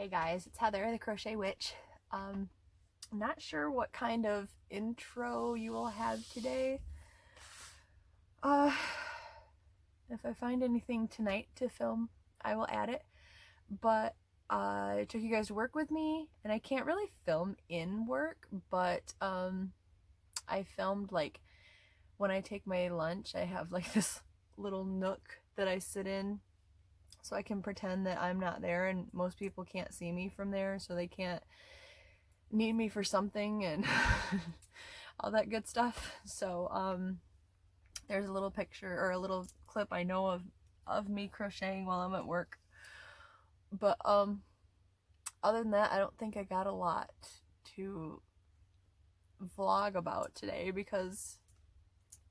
Hey guys, it's Heather, the Crochet Witch. I'm not sure what kind of intro you will have today. If I find anything tonight to film, I will add it. But I took you guys to work with me, and I can't really film in work, but I filmed like when I take my lunch. I have like this little nook that I sit in so I can pretend that I'm not there, and most people can't see me from there, so they can't need me for something and all that good stuff. So there's a little picture or a little clip I know of me crocheting while I'm at work. But other than that, I don't think I got a lot to vlog about today because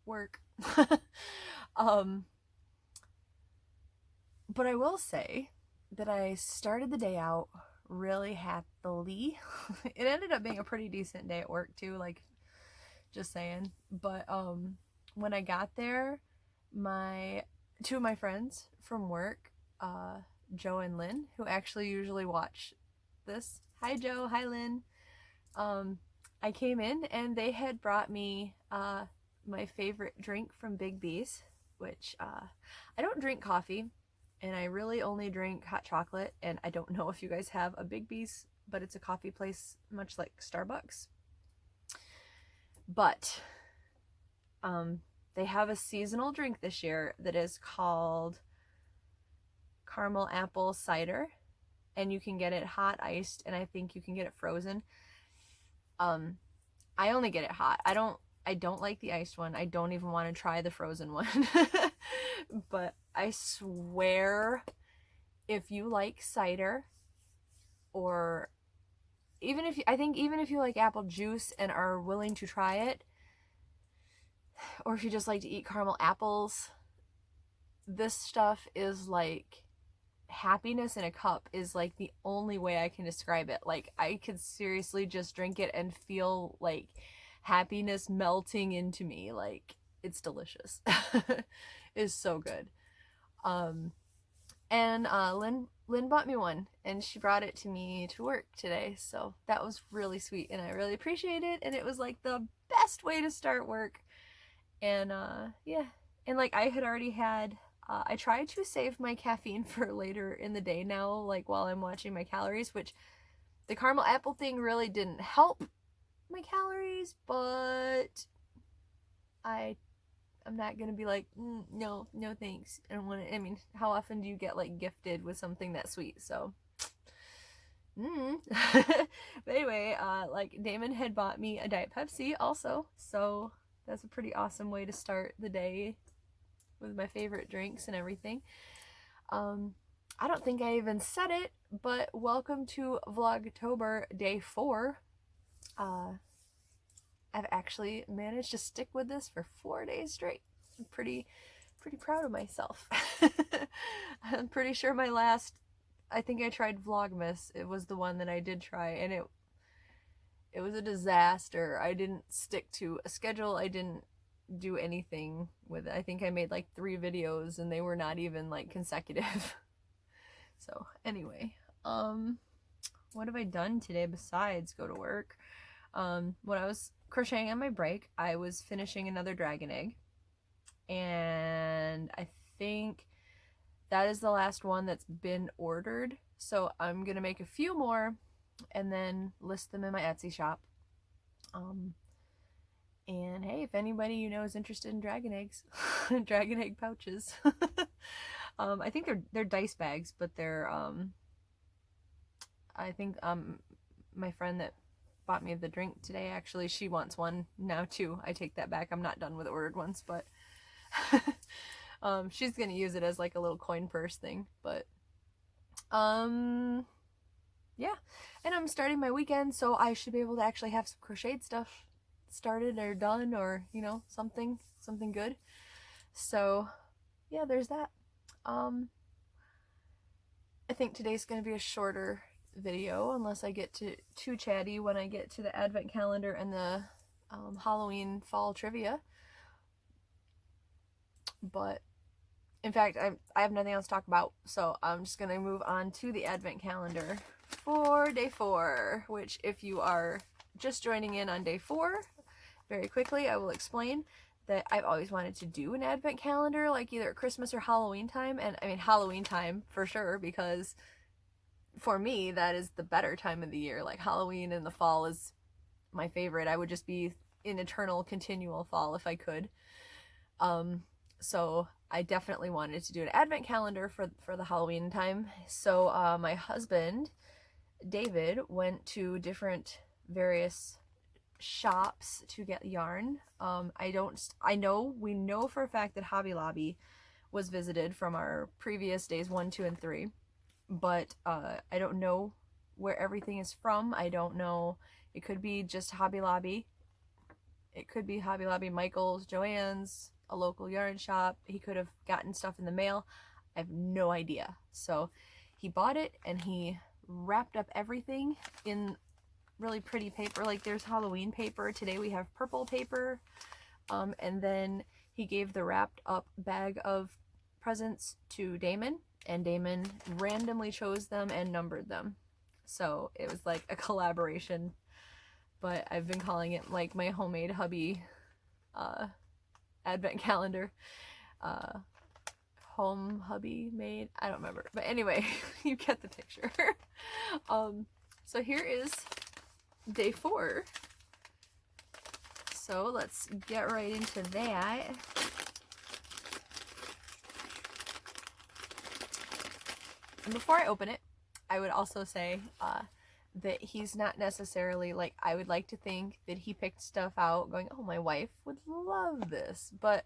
work. But I will say that I started the day out really happily. It ended up being a pretty decent day at work too, like, just saying. But when I got there, two of my friends from work, Joe and Lynn, who actually usually watch this. Hi Joe, hi Lynn. I came in and they had brought me my favorite drink from Big B's, which I don't drink coffee, and I really only drink hot chocolate, and I don't know if you guys have a Big B's, but it's a coffee place much like Starbucks. But they have a seasonal drink this year that is called caramel apple cider, and you can get it hot iced, and I think you can get it frozen. I only get it hot. I don't like the iced one. I don't even want to try the frozen one. But I swear, if you like cider, or even if you like apple juice and are willing to try it, or if you just like to eat caramel apples, this stuff is like happiness in a cup, is like the only way I can describe it. Like, I could seriously just drink it and feel like happiness melting into me. Like, it's delicious. It's so good. And Lynn bought me one, and she brought it to me to work today, so that was really sweet, and I really appreciate it, and it was like the best way to start work. And yeah, and like I had already had I tried to save my caffeine for later in the day now, like while I'm watching my calories, which the caramel apple thing really didn't help my calories, but I'm not gonna be like, no thanks. And I mean, how often do you get like gifted with something that sweet? So but anyway, like Damon had bought me a Diet Pepsi also, so that's a pretty awesome way to start the day with my favorite drinks and everything. I don't think I even said it, but welcome to Vlogtober day 4. I've actually managed to stick with this for 4 days straight. I'm pretty proud of myself. I'm pretty sure my last, I think I tried Vlogmas. It was the one that I did try, and it was a disaster. I didn't stick to a schedule. I didn't do anything with it. I think I made like 3 videos, and they were not even like consecutive. So anyway, what have I done today besides go to work? When I was crocheting on my break, I was finishing another dragon egg, and I think that is the last one that's been ordered. So I'm gonna make a few more and then list them in my Etsy shop. And hey, if anybody you know is interested in dragon eggs, dragon egg pouches. I think they're dice bags, but they're I think my friend that bought me the drink today, actually, she wants one now too. I take that back. I'm not done with ordered ones, but she's gonna use it as like a little coin purse thing. But yeah, and I'm starting my weekend, so I should be able to actually have some crocheted stuff started or done, or you know, something good. So yeah, there's that. I think today's gonna be a shorter video unless I get too chatty when I get to the advent calendar and the Halloween fall trivia. But in fact, I have nothing else to talk about, so I'm just gonna move on to the advent calendar for day 4, which if you are just joining in on day 4, very quickly I will explain that I've always wanted to do an advent calendar, like either at Christmas or Halloween time. And I mean Halloween time for sure, because for me that is the better time of the year. Like Halloween in the fall is my favorite. I would just be in eternal continual fall if I could. So I definitely wanted to do an advent calendar for the Halloween time. So my husband David went to different various shops to get yarn. We know for a fact that Hobby Lobby was visited from our previous days 1, 2, and 3, but I don't know where everything is from. I don't know. It could be just Hobby Lobby. It could be Hobby Lobby, Michael's, Joann's, a local yarn shop. He could have gotten stuff in the mail. I have no idea. So he bought it and he wrapped up everything in really pretty paper. Like there's Halloween paper. Today we have purple paper. And then he gave the wrapped up bag of presents to Damon, and Damon randomly chose them and numbered them. So it was like a collaboration, but I've been calling it like my homemade hubby advent calendar. Home hubby made, I don't remember, but anyway, you get the picture. So here is day 4. So let's get right into that. And before I open it, I would also say that he's not necessarily, like, I would like to think that he picked stuff out going, oh, my wife would love this, but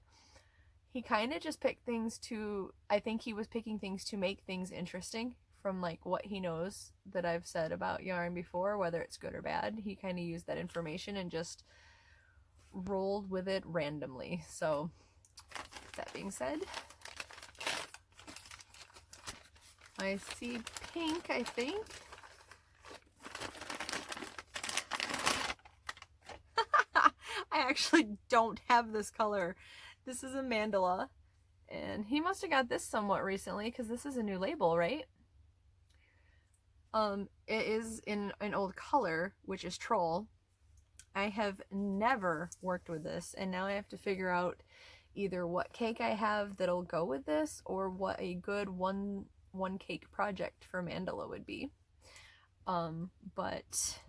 he kind of just picked things to, I think he was picking things to make things interesting from like what he knows that I've said about yarn before, whether it's good or bad. He kind of used that information and just rolled with it randomly. So that being said, I see pink, I think. I actually don't have this color. This is a mandala, and he must have got this somewhat recently because this is a new label, right? It is in an old color, which is Troll. I have never worked with this, and now I have to figure out either what cake I have that'll go with this or what a good one cake project for mandala would be. But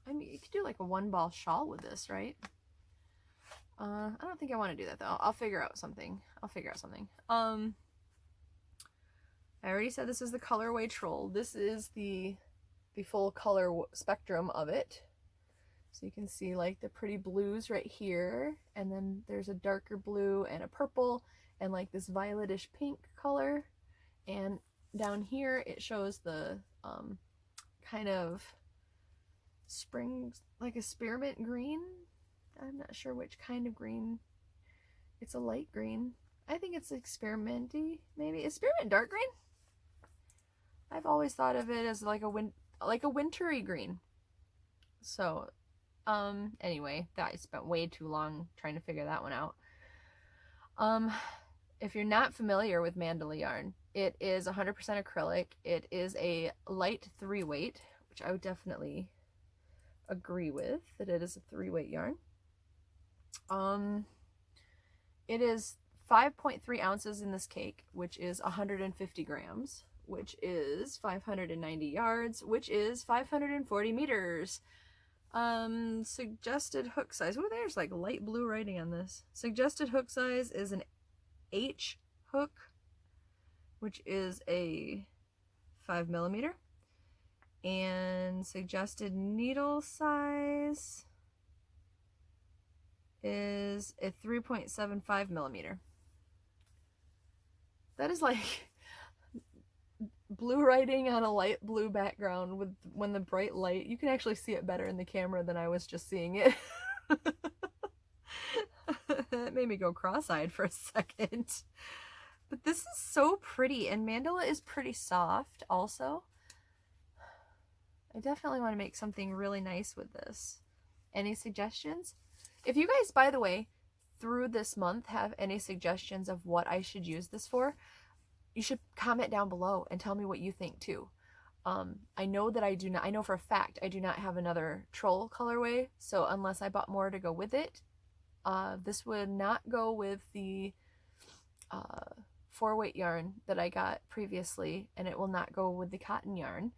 I mean, you could do like a 1-ball shawl with this, right? I don't think I want to do that though. I'll figure out something. I already said this is the colorway Troll. This is the full color spectrum of it. So you can see like the pretty blues right here, and then there's a darker blue and a purple and like this violetish pink color, and down here it shows the kind of spring, like a spearmint green. I'm not sure which kind of green. It's a light green. I think it's experimenty, maybe. Is spearmint dark green? I've always thought of it as like a wintry green. So, anyway, I spent way too long trying to figure that one out. If you're not familiar with mandala yarn, it is 100% acrylic. It is a light 3-weight, which I would definitely agree with, that it is a 3-weight yarn. It is 5.3 ounces in this cake, which is 150 grams, which is 590 yards, which is 540 meters. Suggested hook size. Oh, there's like light blue writing on this. Suggested hook size is an H hook, which is a 5mm. And suggested needle size is a 3.75mm. That is like blue writing on a light blue background with when the bright light, you can actually see it better in the camera than I was just seeing it. That made me go cross-eyed for a second. But this is so pretty, and mandala is pretty soft also. I definitely want to make something really nice with this. Any suggestions? If you guys, by the way, through this month have any suggestions of what I should use this for, you should comment down below and tell me what you think too. I know that I know for a fact I do not have another troll colorway, so unless I bought more to go with it, this would not go with the 4-weight yarn that I got previously, and it will not go with the cotton yarn,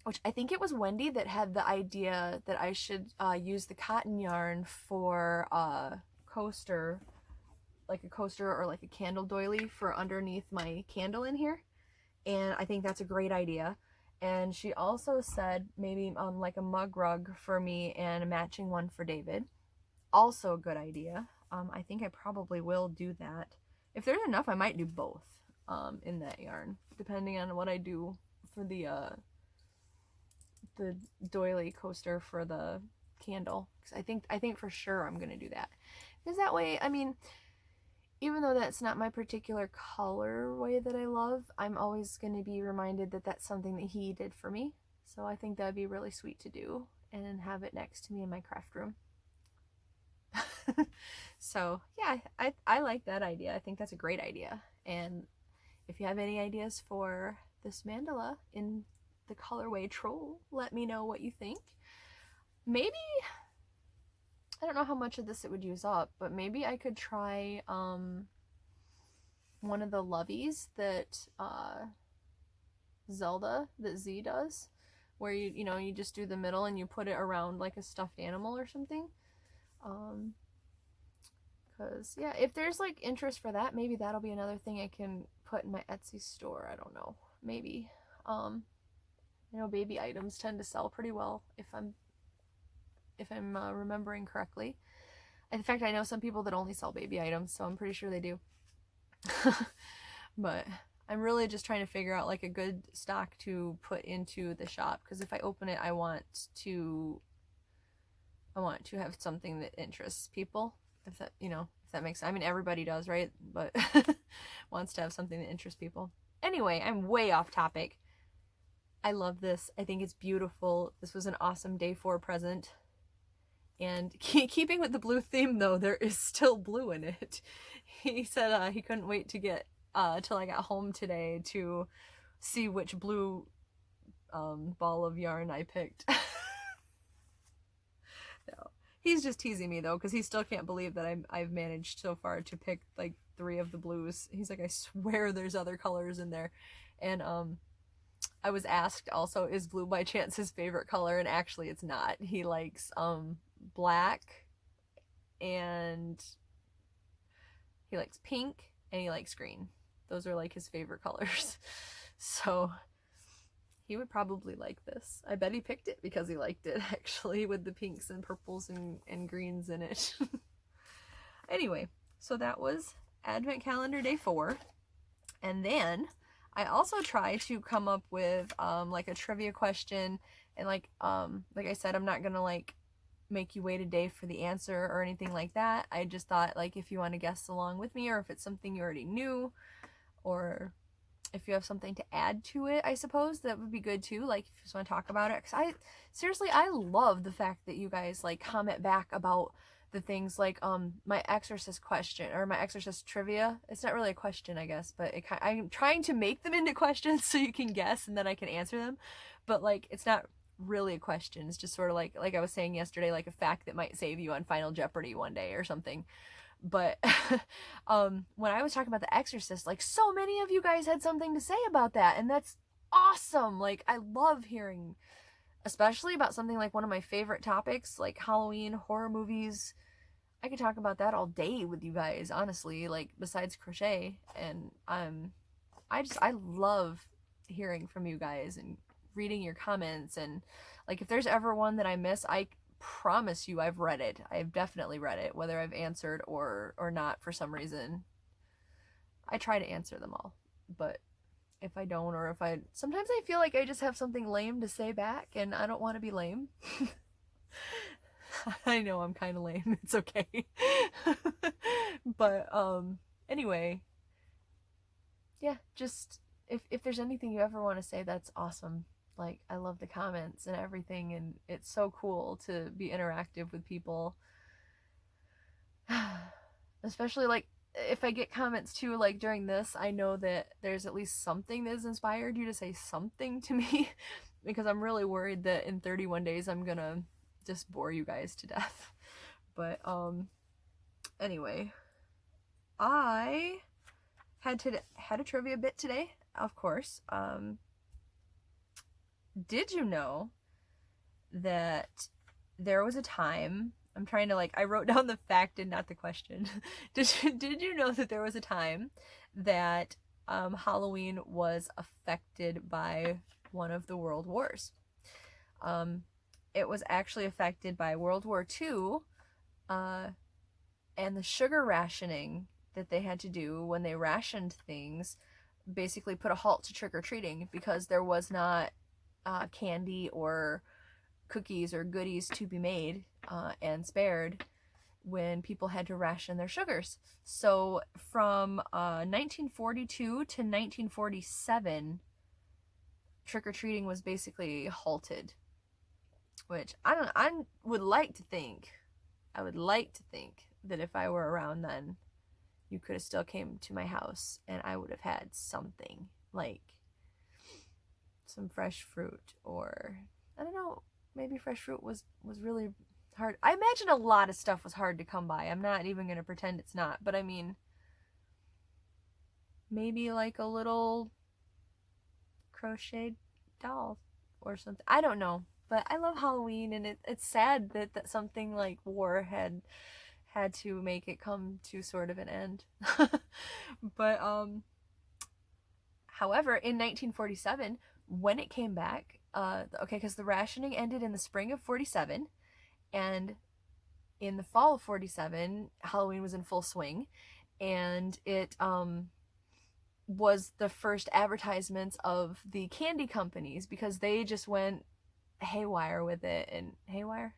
which I think it was Wendy that had the idea that I should use the cotton yarn for a coaster, like a coaster or like a candle doily for underneath my candle in here. And I think that's a great idea. And she also said maybe like a mug rug for me and a matching one for David. Also a good idea. I think I probably will do that. If there's enough, I might do both in that yarn, depending on what I do for the doily coaster for the candle. Because I think for sure I'm gonna do that. Because that way, I mean, even though that's not my particular colorway that I love, I'm always going to be reminded that that's something that he did for me. So I think that would be really sweet to do and have it next to me in my craft room. So yeah, I like that idea. I think that's a great idea. And if you have any ideas for this mandala in the colorway Troll, let me know what you think. Maybe, I don't know how much of this it would use up, but maybe I could try one of the loveys that Z does, where you just do the middle and you put it around like a stuffed animal or something. Because yeah, if there's like interest for that, maybe that'll be another thing I can put in my Etsy store. I don't know, maybe. Baby items tend to sell pretty well if I'm remembering correctly. In fact, I know some people that only sell baby items, so I'm pretty sure they do. But I'm really just trying to figure out like a good stock to put into the shop, because if I open it, I want to have something that interests people. If that makes sense. I mean, everybody does, right? But wants to have something that interests people. Anyway, I'm way off topic. I love this. I think it's beautiful. This was an awesome day 4 present. And keeping with the blue theme, though, there is still blue in it. He said he couldn't wait to get till I got home today to see which blue ball of yarn I picked. No, he's just teasing me though, because he still can't believe that I've managed so far to pick like 3 of the blues. He's like, I swear there's other colors in there. And I was asked also, is blue by chance his favorite color? And actually it's not. He likes black, and he likes pink, and he likes green. Those are like his favorite colors. So he would probably like this. I bet he picked it because he liked it, actually, with the pinks and purples and greens in it. Anyway, so that was Advent Calendar Day 4. And then I also try to come up with like a trivia question, and like I said, I'm not gonna like make you wait a day for the answer or anything like that. I just thought, like, if you want to guess along with me, or if it's something you already knew, or if you have something to add to it, I suppose that would be good too. Like, if you just want to talk about it, because I love the fact that you guys like comment back about the things like my exorcist question or my exorcist trivia. It's not really a question, I guess, but I'm trying to make them into questions so you can guess and then I can answer them. But like, it's not really a question. It's just sort of like I was saying yesterday, like a fact that might save you on Final Jeopardy one day or something. But when I was talking about The Exorcist, like, so many of you guys had something to say about that, and that's awesome. Like, I love hearing, especially about something like one of my favorite topics, like Halloween, horror movies. I could talk about that all day with you guys, honestly, like, besides crochet. And I love hearing from you guys and reading your comments. And like, if there's ever one that I miss, I promise you I've read it. I've definitely read it, whether I've answered or not. For some reason I try to answer them all, but if I don't, or sometimes I feel like I just have something lame to say back, and I don't want to be lame. I know I'm kind of lame. It's okay. But anyway, yeah, just if there's anything you ever want to say, that's awesome. Like, I love the comments and everything, and it's so cool to be interactive with people. Especially, like, if I get comments too, like during this, I know that there's at least something that has inspired you to say something to me because I'm really worried that in 31 days I'm gonna just bore you guys to death. But anyway, I had a trivia bit today, of course. Did you know that there was a time, I'm trying to, like, I wrote down the fact and not the question. Did you know that there was a time that Halloween was affected by one of the world wars? It was actually affected by World War II, and the sugar rationing that they had to do when they rationed things basically put a halt to trick-or-treating because there was not candy or cookies or goodies to be made and spared when people had to ration their sugars. So from 1942 to 1947, trick-or-treating was basically halted, which I would like to think that if I were around then, you could have still came to my house and I would have had something, like some fresh fruit, or I don't know, maybe fresh fruit was really hard. I imagine a lot of stuff was hard to come by. I'm not even going to pretend it's not, but I mean, maybe like a little crocheted doll or something. I don't know, but I love Halloween, and it's sad that something like war had to make it come to sort of an end. But however, in 1947, when it came back, okay, because the rationing ended in the spring of 47, and in the fall of 47, Halloween was in full swing, and it was the first advertisements of the candy companies, because they just went haywire with it, and haywire?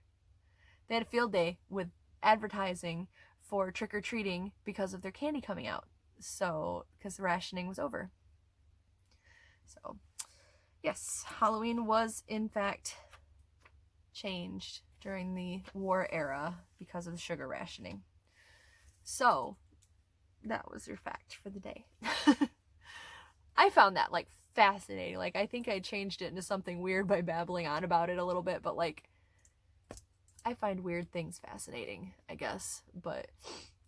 They had a field day with advertising for trick-or-treating because of their candy coming out. So, because the rationing was over. So, yes, Halloween was in fact changed during the war era because of the sugar rationing. So, that was your fact for the day. I found that, like, fascinating. Like, I think I changed it into something weird by babbling on about it a little bit, but, like, I find weird things fascinating, I guess, but,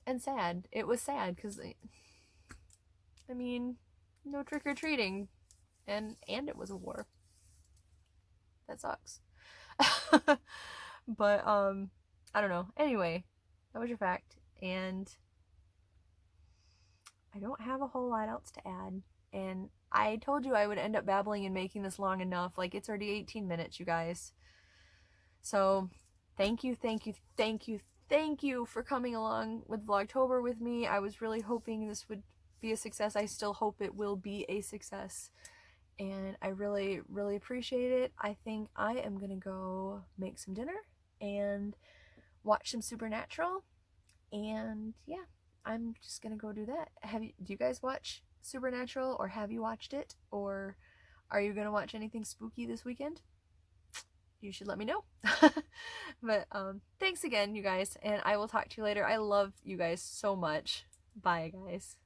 and sad. It was sad, because, I mean, no trick-or-treating, and it was a war. That sucks. But, I don't know. Anyway, that was your fact, and I don't have a whole lot else to add, and I told you I would end up babbling and making this long enough. Like, it's already 18 minutes, you guys. So, thank you for coming along with Vlogtober with me. I was really hoping this would be a success. I still hope it will be a success, and I really, really appreciate it. I think I am gonna go make some dinner and watch some Supernatural, and yeah, I'm just gonna go do that. Do you guys watch Supernatural, or have you watched it, or are you gonna watch anything spooky this weekend? You should let me know. But thanks again, you guys, and I will talk to you later. I love you guys so much. Bye, guys.